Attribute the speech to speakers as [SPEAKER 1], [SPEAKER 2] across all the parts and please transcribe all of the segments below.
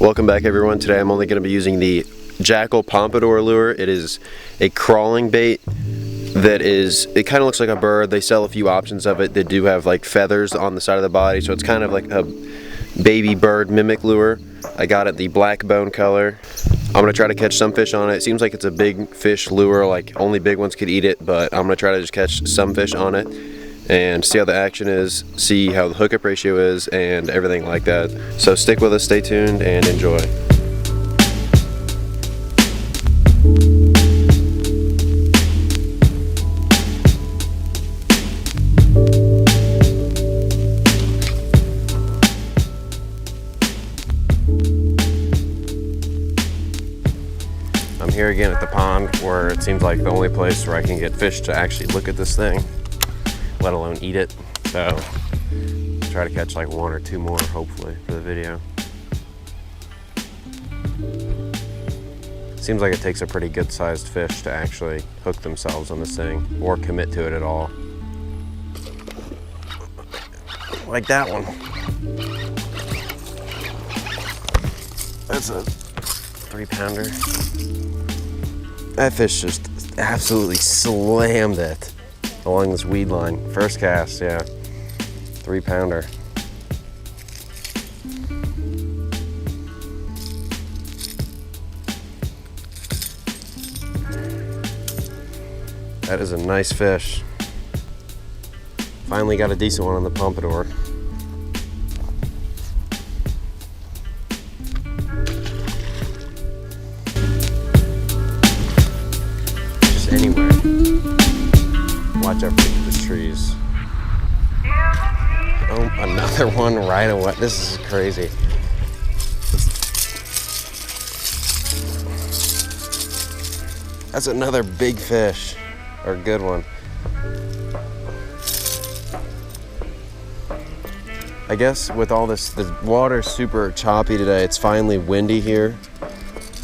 [SPEAKER 1] Welcome back, everyone. Today I'm only going to be using the Jackall Pompadour lure. It is a crawling bait that is, it kind of looks like a bird. They sell a few options of it that do have like feathers on the side of the body, so it's kind of like a baby bird mimic lure. I got it the black bone color. I'm going to try to catch some fish on it. It seems like it's a big fish lure, like only big ones could eat it, but I'm going to try to just catch some fish on it and see how the action is, see how the hookup ratio is, and everything like that. So stick with us, stay tuned, and enjoy. I'm here again at the pond where it seems like the only place where I can get fish to actually look at this thing, let alone eat it. So try to catch like one or two more hopefully for the video. Seems like it takes a pretty good sized fish to actually hook themselves on this thing or commit to it at all. Like that one. That's a 3-pounder. That fish just absolutely slammed it along this weed line. First cast, yeah. 3-pounder. That is a nice fish. Finally got a decent one on the Pompadour. Just anywhere. Watch out for these trees. Oh, another one right away. This is crazy. That's another big fish, or good one. I guess with all this, the water's super choppy today. It's finally windy here.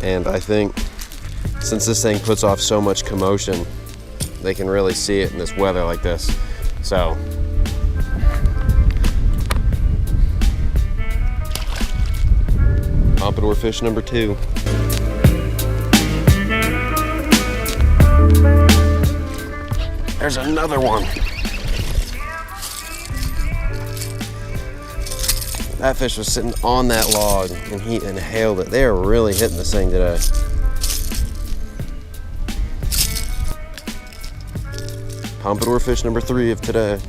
[SPEAKER 1] And I think since this thing puts off so much commotion, they can really see it in this weather like this. So Pompadour fish number 2. There's another one. That fish was sitting on that log and he inhaled it. They are really hitting this thing today. Pompadour fish number 3 of today.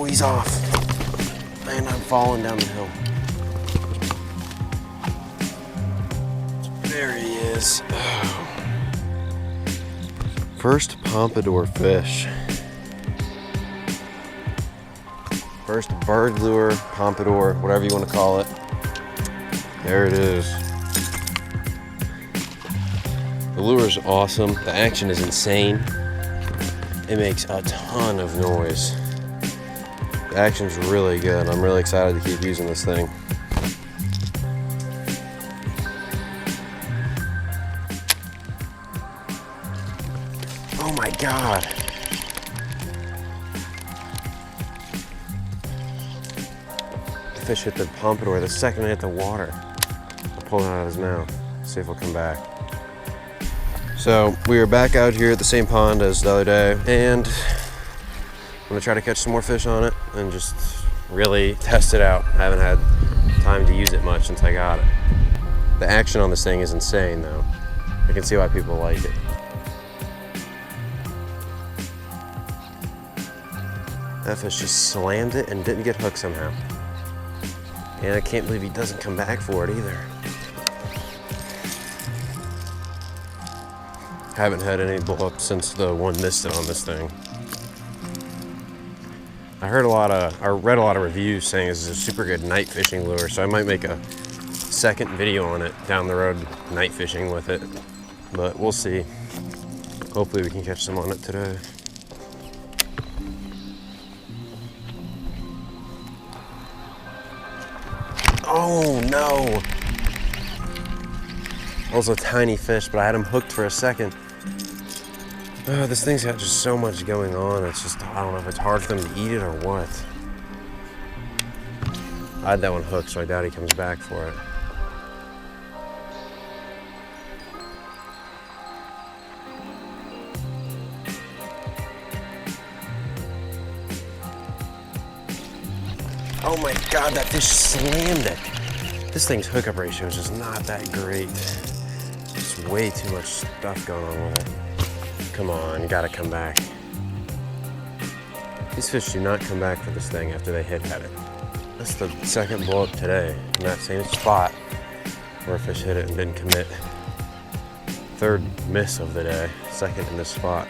[SPEAKER 1] He's off, and I'm falling down the hill. There he is. Oh. First Pompadour fish. First bird lure, Pompadour, whatever you want to call it. There it is. The lure is awesome. The action is insane. It makes a ton of noise. The action's really good. I'm really excited to keep using this thing. Oh my God. The fish hit the Pompadour the second it hit the water. I'll pull it out of his mouth. See if he'll come back. So we are back out here at the same pond as the other day, and I'm gonna try to catch some more fish on it and just really test it out. I haven't had time to use it much since I got it. The action on this thing is insane though. I can see why people like it. That fish just slammed it and didn't get hooked somehow. And I can't believe he doesn't come back for it either. Haven't had any blow up since the one missed it on this thing.
[SPEAKER 2] I read a lot of reviews saying this is a super good night fishing lure, so I might make a second video on it down the road, night fishing with it. But we'll see. Hopefully we can catch some on it today. Oh no! That was a tiny fish, but I had him hooked for a second. This thing's got just so much going on. It's just, I don't know if it's hard for them to eat it or what. I had that one hooked, so I doubt he comes back for it. Oh my God, that fish slammed it. This thing's hookup ratio is just not that great. Just way too much stuff going on with it. Come on, you gotta come back. These fish do not come back for this thing after they hit at it. That's the second blow up today in that same spot where a fish hit it and didn't commit. Third miss of the day, second in this spot.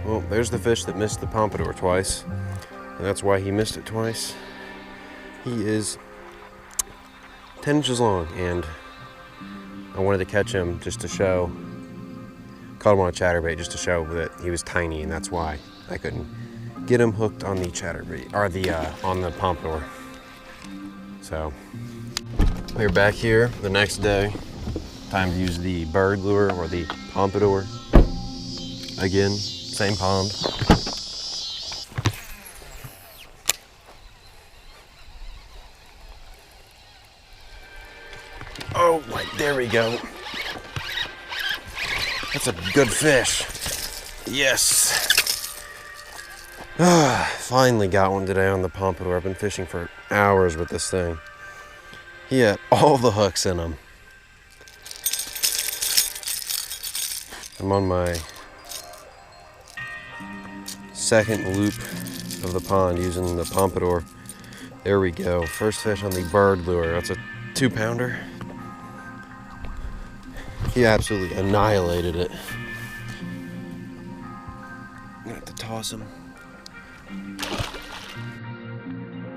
[SPEAKER 2] Well, there's the fish that missed the pompadour twice, and that's why he missed it twice. He is 10 inches long, and I wanted to catch him just to show, caught him on a chatterbait just to show that he was tiny, and that's why I couldn't get him hooked on the chatterbait, or on the pompadour. So, we're back here the next day. Time to use the bird lure or the pompadour. Again, same pond. Oh, right, there we go. That's a good fish. Yes. Finally got one today on the pompadour. I've been fishing for hours with this thing. He had all the hooks in him. I'm on my second loop of the pond using the pompadour. There we go. First fish on the bird lure. That's a 2-pounder. He absolutely annihilated it. I'm gonna have to toss him.